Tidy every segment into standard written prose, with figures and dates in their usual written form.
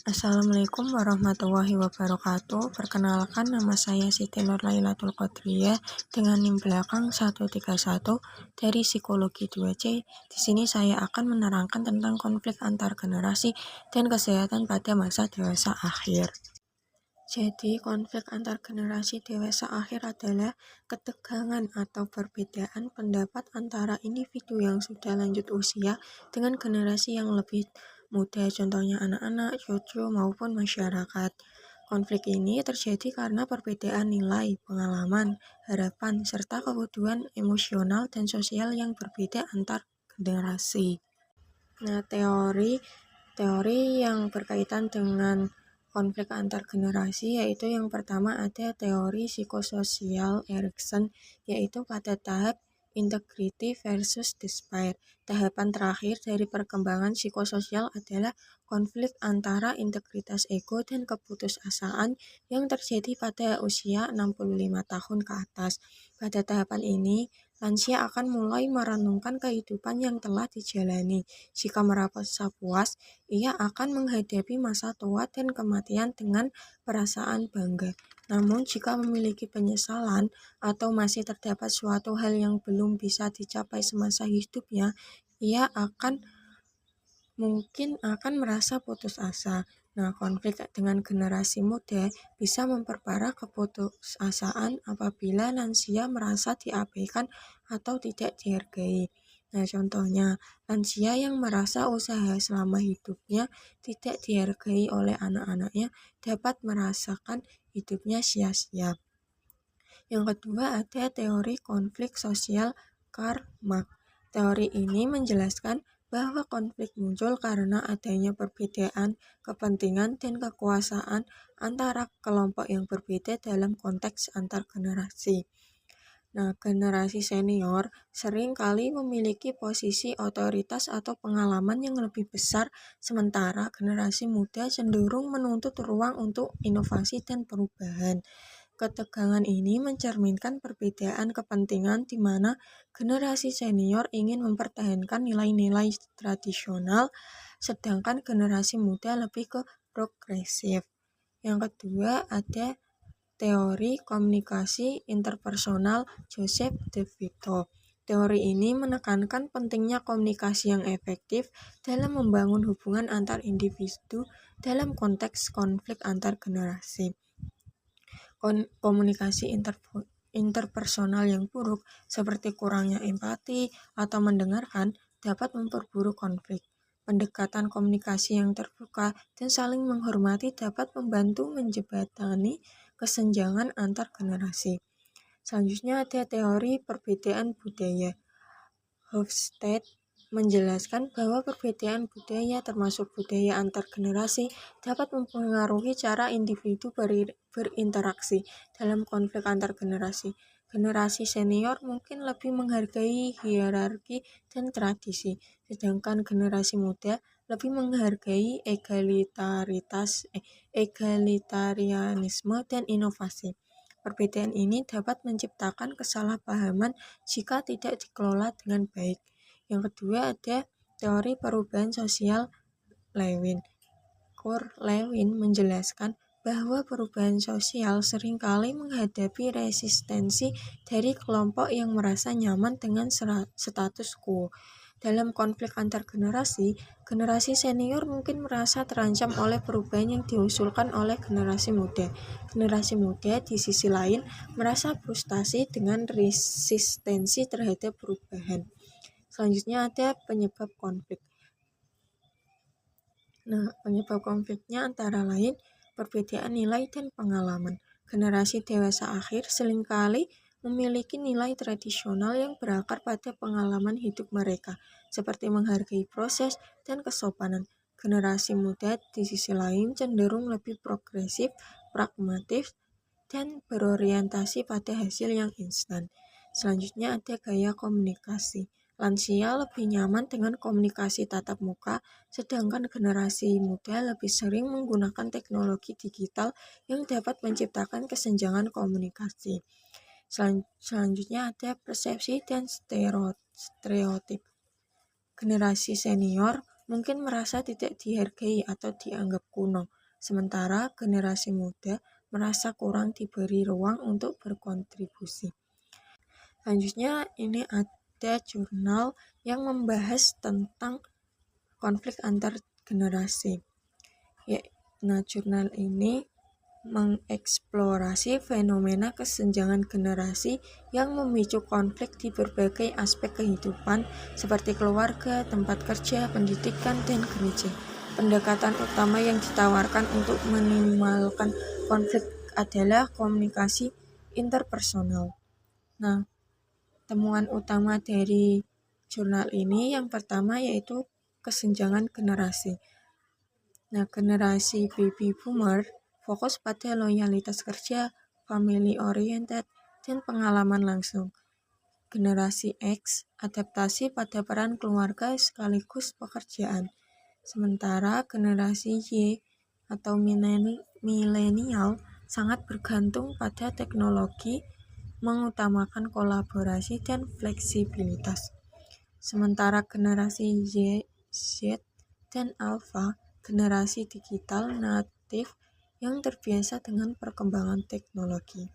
Assalamualaikum warahmatullahi wabarakatuh. Perkenalkan, nama saya Siti Nurlailatul Qadraiyah dengan NIM belakang 131 dari Psikologi 2C. Di sini saya akan menerangkan tentang konflik antar generasi dan kesehatan pada masa dewasa akhir. Jadi, konflik antar generasi dewasa akhir adalah ketegangan atau perbedaan pendapat antara individu yang sudah lanjut usia dengan generasi yang lebih muda, contohnya anak-anak, cucu, maupun masyarakat. Konflik ini terjadi karena perbedaan nilai, pengalaman, harapan, serta kebutuhan emosional dan sosial yang berbeda antar generasi. Nah, teori yang berkaitan dengan konflik antar generasi yaitu yang pertama ada teori psikososial Erikson, yaitu pada tahap integrity versus despair. Tahapan terakhir dari perkembangan psikososial adalah konflik antara integritas ego dan keputusasaan yang terjadi pada usia 65 tahun ke atas. Pada tahapan ini, lansia akan mulai merenungkan kehidupan yang telah dijalani. Jika merasa puas, ia akan menghadapi masa tua dan kematian dengan perasaan bangga. Namun, jika memiliki penyesalan atau masih terdapat suatu hal yang belum bisa dicapai semasa hidupnya, ia mungkin akan merasa putus asa. Nah, konflik dengan generasi muda bisa memperparah keputusasaan apabila lansia merasa diabaikan atau tidak dihargai. Nah, contohnya, lansia yang merasa usaha selama hidupnya tidak dihargai oleh anak-anaknya dapat merasakan hidupnya sia-sia. Yang kedua ada teori konflik sosial Karl Marx. Teori ini menjelaskan bahwa konflik muncul karena adanya perbedaan kepentingan dan kekuasaan antara kelompok yang berbeda dalam konteks antar generasi. Nah, generasi senior sering kali memiliki posisi otoritas atau pengalaman yang lebih besar, sementara generasi muda cenderung menuntut ruang untuk inovasi dan perubahan. Ketegangan ini mencerminkan perbedaan kepentingan di mana generasi senior ingin mempertahankan nilai-nilai tradisional, sedangkan generasi muda lebih ke progresif. Yang kedua ada teori komunikasi interpersonal Joseph De Vito. Teori ini menekankan pentingnya komunikasi yang efektif dalam membangun hubungan antar individu dalam konteks konflik antar generasi. Komunikasi interpersonal yang buruk, seperti kurangnya empati atau mendengarkan, dapat memperburuk konflik. Pendekatan komunikasi yang terbuka dan saling menghormati dapat membantu menjembatani kesenjangan antar generasi. Selanjutnya ada teori perbedaan budaya. Hofstede menjelaskan bahwa perbedaan budaya termasuk budaya antar generasi dapat mempengaruhi cara individu berinteraksi dalam konflik antar generasi. Generasi senior mungkin lebih menghargai hierarki dan tradisi, sedangkan generasi muda lebih menghargai egalitarianisme dan inovasi. Perbedaan ini dapat menciptakan kesalahpahaman jika tidak dikelola dengan baik. Yang kedua ada teori perubahan sosial Lewin. Kurt Lewin menjelaskan bahwa perubahan sosial seringkali menghadapi resistensi dari kelompok yang merasa nyaman dengan status quo. Dalam konflik antar generasi, generasi senior mungkin merasa terancam oleh perubahan yang diusulkan oleh generasi muda. Generasi muda di sisi lain merasa frustasi dengan resistensi terhadap perubahan. Selanjutnya ada penyebab konflik. Nah, penyebab konfliknya antara lain perbedaan nilai dan pengalaman. Generasi dewasa akhir seringkali memiliki nilai tradisional yang berakar pada pengalaman hidup mereka, seperti menghargai proses dan kesopanan. Generasi muda di sisi lain cenderung lebih progresif, pragmatis, dan berorientasi pada hasil yang instan. Selanjutnya ada gaya komunikasi. Lansia lebih nyaman dengan komunikasi tatap muka, sedangkan generasi muda lebih sering menggunakan teknologi digital yang dapat menciptakan kesenjangan komunikasi. Selanjutnya ada persepsi dan stereotip. Generasi senior mungkin merasa tidak dihargai atau dianggap kuno, sementara generasi muda merasa kurang diberi ruang untuk berkontribusi. Selanjutnya ini ada jurnal yang membahas tentang konflik antar generasi. Nah, jurnal ini mengeksplorasi fenomena kesenjangan generasi yang memicu konflik di berbagai aspek kehidupan seperti keluarga, tempat kerja, pendidikan, dan gereja. Pendekatan utama yang ditawarkan untuk minimalkan konflik adalah komunikasi interpersonal. Nah, temuan utama dari jurnal ini yang pertama yaitu kesenjangan generasi. Nah, generasi baby boomer fokus pada loyalitas kerja, family oriented, dan pengalaman langsung. Generasi X adaptasi pada peran keluarga sekaligus pekerjaan. Sementara generasi Y atau milenial sangat bergantung pada teknologi, mengutamakan kolaborasi dan fleksibilitas. Sementara generasi Z dan Alpha, generasi digital natif yang terbiasa dengan perkembangan teknologi.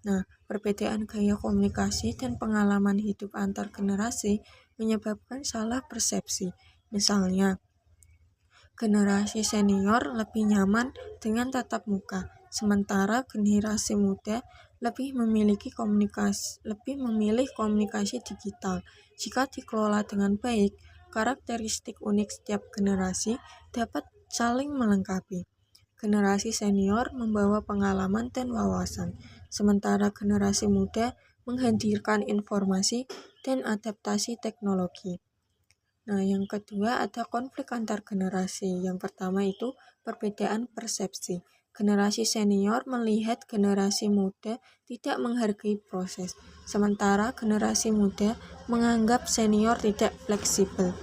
Nah, perbedaan gaya komunikasi dan pengalaman hidup antar generasi menyebabkan salah persepsi. Misalnya, generasi senior lebih nyaman dengan tatap muka, sementara generasi muda lebih memilih komunikasi digital. Jika dikelola dengan baik, karakteristik unik setiap generasi dapat saling melengkapi. Generasi senior membawa pengalaman dan wawasan, sementara generasi muda menghadirkan informasi dan adaptasi teknologi. Nah, yang kedua ada konflik antar generasi. Yang pertama itu perbedaan persepsi. Generasi senior melihat generasi muda tidak menghargai proses, sementara generasi muda menganggap senior tidak fleksibel.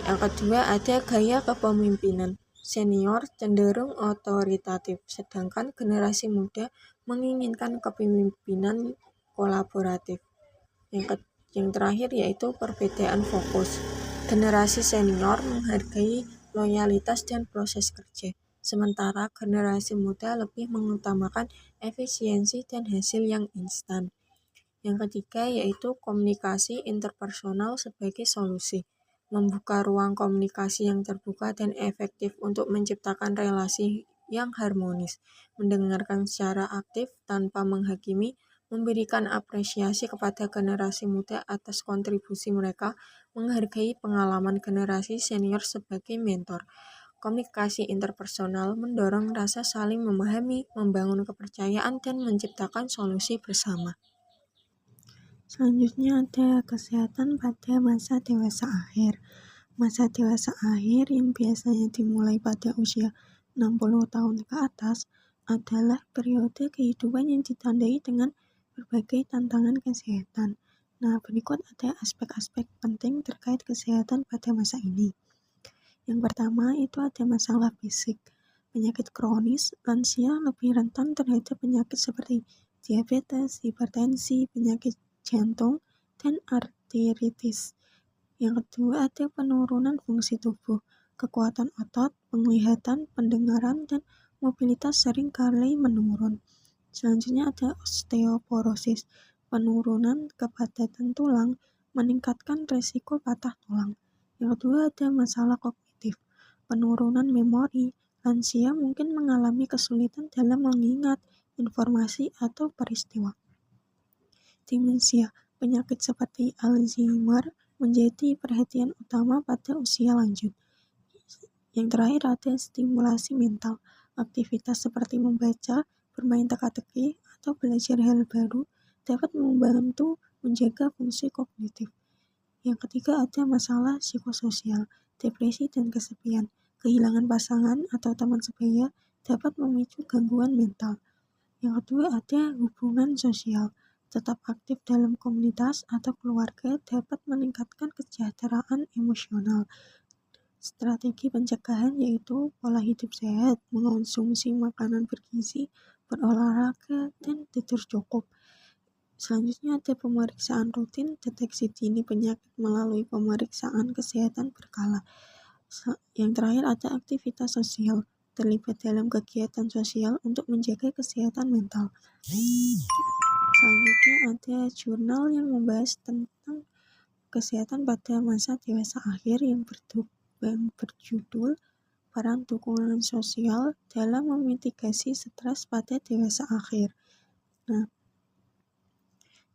Yang kedua ada gaya kepemimpinan. Senior cenderung otoritatif, sedangkan generasi muda menginginkan kepemimpinan kolaboratif. Yang terakhir yaitu perbedaan fokus. Generasi senior menghargai loyalitas dan proses kerja, sementara generasi muda lebih mengutamakan efisiensi dan hasil yang instan. Yang ketiga yaitu komunikasi interpersonal sebagai solusi. Membuka ruang komunikasi yang terbuka dan efektif untuk menciptakan relasi yang harmonis, mendengarkan secara aktif tanpa menghakimi, memberikan apresiasi kepada generasi muda atas kontribusi mereka, menghargai pengalaman generasi senior sebagai mentor. Komunikasi interpersonal mendorong rasa saling memahami, membangun kepercayaan, dan menciptakan solusi bersama. Selanjutnya ada kesehatan pada masa dewasa akhir. Masa dewasa akhir yang biasanya dimulai pada usia 60 tahun ke atas adalah periode kehidupan yang ditandai dengan berbagai tantangan kesehatan. Nah, berikut ada aspek-aspek penting terkait kesehatan pada masa ini. Yang pertama itu ada masalah fisik. Penyakit kronis, lansia lebih rentan terhadap penyakit seperti diabetes, hipertensi, penyakit jantung, dan arteritis. Yang kedua ada penurunan fungsi tubuh, kekuatan otot, penglihatan, pendengaran, dan mobilitas sering kali menurun. Selanjutnya ada osteoporosis, penurunan kepadatan tulang, meningkatkan resiko patah tulang. Yang kedua ada masalah kognitif, penurunan memori, lansia mungkin mengalami kesulitan dalam mengingat informasi atau peristiwa. Demensia, penyakit seperti Alzheimer menjadi perhatian utama pada usia lanjut. Yang terakhir ada stimulasi mental. Aktivitas seperti membaca, bermain teka-teki, atau belajar hal baru dapat membantu menjaga fungsi kognitif. Yang ketiga ada masalah psikososial, depresi dan kesepian. Kehilangan pasangan atau teman sebaya dapat memicu gangguan mental. Yang kedua ada hubungan sosial. Tetap aktif dalam komunitas atau keluarga dapat meningkatkan kesejahteraan emosional. Strategi pencegahan yaitu pola hidup sehat, mengonsumsi makanan bergizi, berolahraga, dan tidur cukup. Selanjutnya ada pemeriksaan rutin, deteksi dini penyakit melalui pemeriksaan kesehatan berkala. Yang terakhir ada aktivitas sosial, terlibat dalam kegiatan sosial untuk menjaga kesehatan mental. Selanjutnya ada jurnal yang membahas tentang kesehatan pada masa dewasa akhir yang berjudul Peran Dukungan Sosial dalam Memitigasi Stres pada Dewasa Akhir. Nah,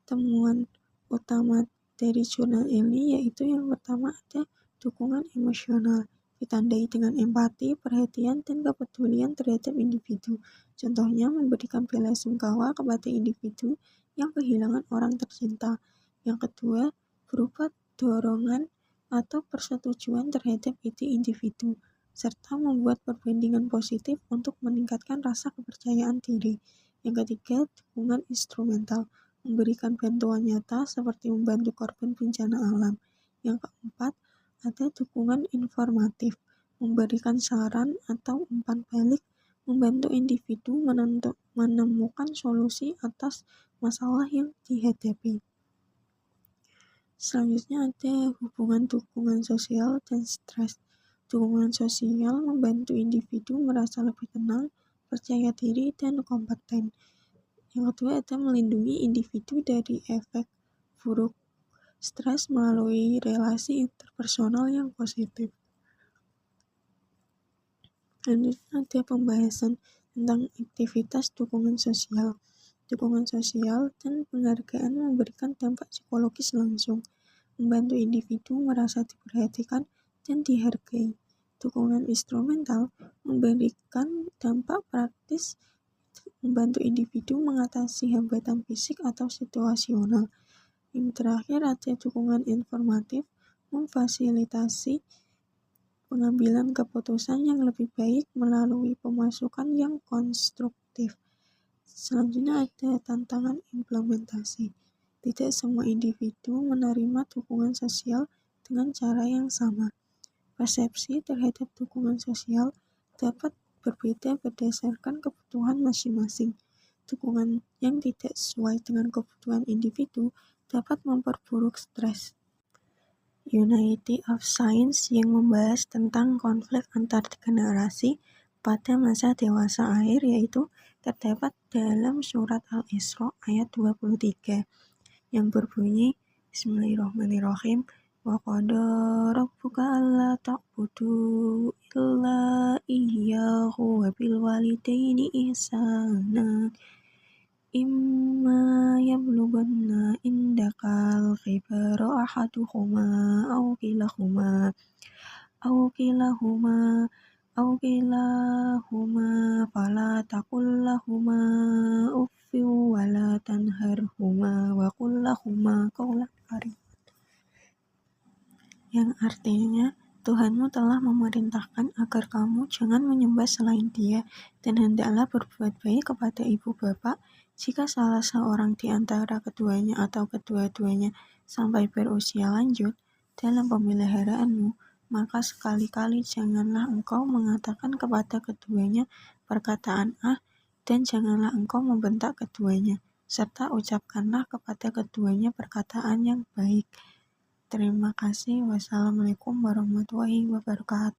temuan utama dari jurnal ini yaitu yang pertama ada dukungan emosional, ditandai dengan empati, perhatian, dan kepedulian terhadap individu. Contohnya memberikan belasungkawa kepada individu yang kehilangan orang tercinta. Yang kedua, berupa dorongan atau persetujuan terhadap ide individu, serta membuat perbandingan positif untuk meningkatkan rasa kepercayaan diri. Yang ketiga, dukungan instrumental, memberikan bantuan nyata seperti membantu korban bencana alam. Yang keempat, ada dukungan informatif, memberikan saran atau umpan balik, membantu individu menemukan solusi atas masalah yang dihadapi. Selanjutnya ada hubungan dukungan sosial dan stres. Dukungan sosial membantu individu merasa lebih tenang, percaya diri, dan kompeten. Yang kedua ada melindungi individu dari efek buruk stres melalui relasi interpersonal yang positif. Selanjutnya ada pembahasan tentang aktivitas dukungan sosial. Dukungan sosial dan penghargaan memberikan dampak psikologis langsung, membantu individu merasa diperhatikan dan dihargai. Dukungan instrumental memberikan dampak praktis, membantu individu mengatasi hambatan fisik atau situasional. Yang terakhir ada dukungan informatif, memfasilitasi pengambilan keputusan yang lebih baik melalui pemasukan yang konstruktif. Selanjutnya ada tantangan implementasi. Tidak semua individu menerima dukungan sosial dengan cara yang sama. Persepsi terhadap dukungan sosial dapat berbeda berdasarkan kebutuhan masing-masing. Dukungan yang tidak sesuai dengan kebutuhan individu dapat memperburuk stres. Unity of Science yang membahas tentang konflik antar generasi pada masa dewasa akhir yaitu terdapat dalam surat Al-Isra ayat 23 yang berbunyi Bismillahirrahmanirrahim wa qada rabbuka alla ta'budu illa iyyahu wa bil walidaini ihsana imma yablughanna indakal khibara ahaduhuma aw kilahuma fala taqul lahuma uffin wa la tanharhuma wa qul lahuma qawlan karim. Yang artinya, Tuhanmu telah memerintahkan agar kamu jangan menyembah selain Dia dan hendaklah berbuat baik kepada ibu bapa. Jika salah seorang di antara keduanya atau kedua-duanya sampai berusia lanjut dalam pemeliharaanmu, maka sekali-kali janganlah engkau mengatakan kepada keduanya perkataan dan janganlah engkau membentak keduanya, serta ucapkanlah kepada keduanya perkataan yang baik. Terima kasih. Wassalamualaikum warahmatullahi wabarakatuh.